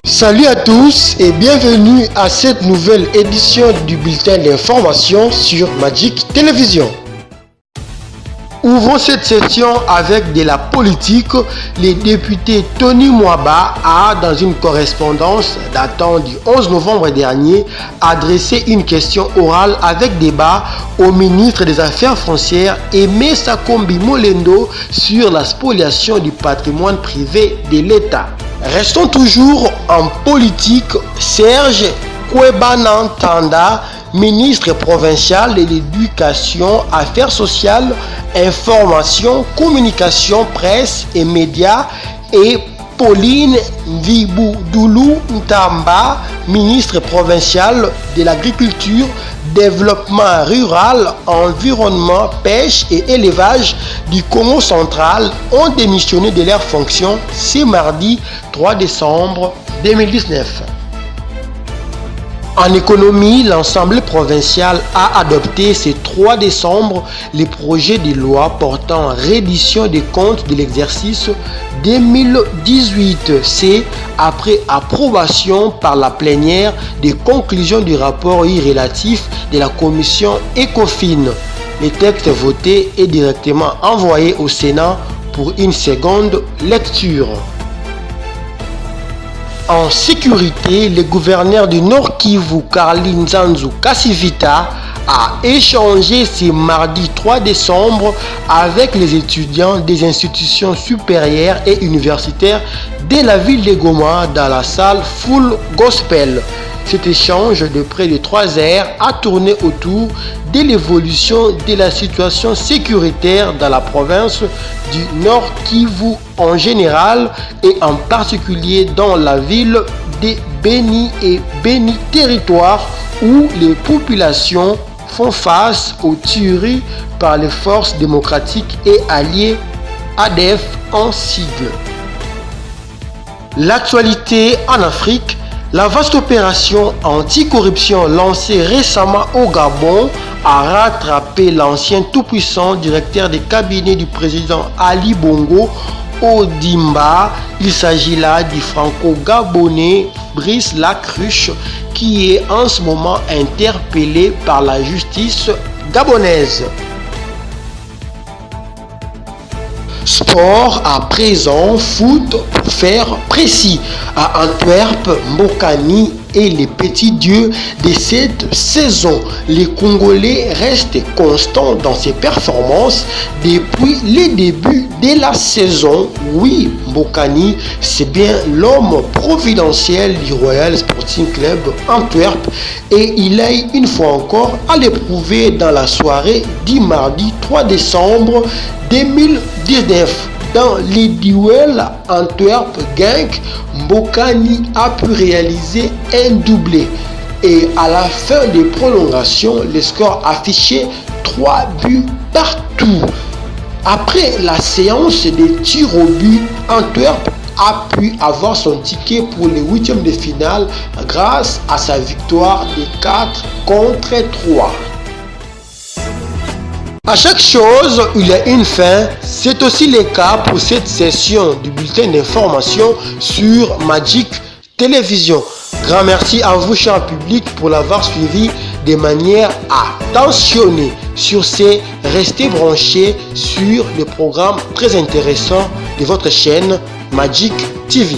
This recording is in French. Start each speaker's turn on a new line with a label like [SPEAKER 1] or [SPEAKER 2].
[SPEAKER 1] Salut à tous et bienvenue à cette nouvelle édition du bulletin d'information sur Magic Télévision. Ouvrons cette session avec de la politique. Le député Tony Mwaba a, dans une correspondance datant du 11 novembre dernier, adressé une question orale avec débat au ministre des Affaires foncières Aimé Sakombi Molendo sur la spoliation du patrimoine privé de l'État. Restons toujours en politique. Serge Kouebanantanda, ministre provincial de l'Éducation, Affaires sociales, Information, Communication, Presse et Médias, et Pauline Mviboudoulou Ntamba, ministre provincial de l'Agriculture, Développement rural, Environnement, Pêche et Élevage du Congo central, ont démissionné de leurs fonctions ce mardi 3 décembre 2019. En économie, l'Assemblée provinciale a adopté ce 3 décembre le projet de loi portant reddition des comptes de l'exercice 2018. C'est après approbation par la plénière des conclusions du rapport relatif de la commission ECOFIN. Le texte voté est directement envoyé au Sénat pour une seconde lecture. En sécurité, le gouverneur du Nord Kivu, Karli Nzanzu Kasivita, a échangé ce mardi 3 décembre avec les étudiants des institutions supérieures et universitaires de la ville de Goma dans la salle Full Gospel. Cet échange de près de 3 heures a tourné autour de l'évolution de la situation sécuritaire dans la province du Nord Kivu en général et en particulier dans la ville de Beni et Beni Territoire où les populations font face aux tueries par les forces démocratiques et alliées ADF en sigle. L'actualité en Afrique. La vaste opération anticorruption lancée récemment au Gabon a rattrapé l'ancien tout-puissant directeur des cabinets du président Ali Bongo Ondimba. Il s'agit là du franco-gabonais Brice Lacruche qui est en ce moment interpellé par la justice gabonaise. Sport à présent, foot pour faire précis. À Antwerp, Mbokani et les petits dieux de cette saison. Les Congolais restent constants dans ses performances depuis le début de la saison. Oui, Mbokani, c'est bien l'homme providentiel du Royal Sporting Club Antwerp et il a une fois encore à l'éprouver dans la soirée du mardi 3 décembre 2019. Dans les duels Antwerp-Genk, Mbokani a pu réaliser un doublé. Et à la fin des prolongations, le score affichait 3 buts partout. Après la séance des tirs au but, Antwerp a pu avoir son ticket pour les 8e de finale grâce à sa victoire de 4 contre 3. À chaque chose, il y a une fin. C'est aussi le cas pour cette session du bulletin d'information sur Magic Télévision. Grand merci à vous, cher public, pour l'avoir suivi de manière attentionnée. Sur ce, restez branchés sur le programme très intéressant de votre chaîne Magic TV.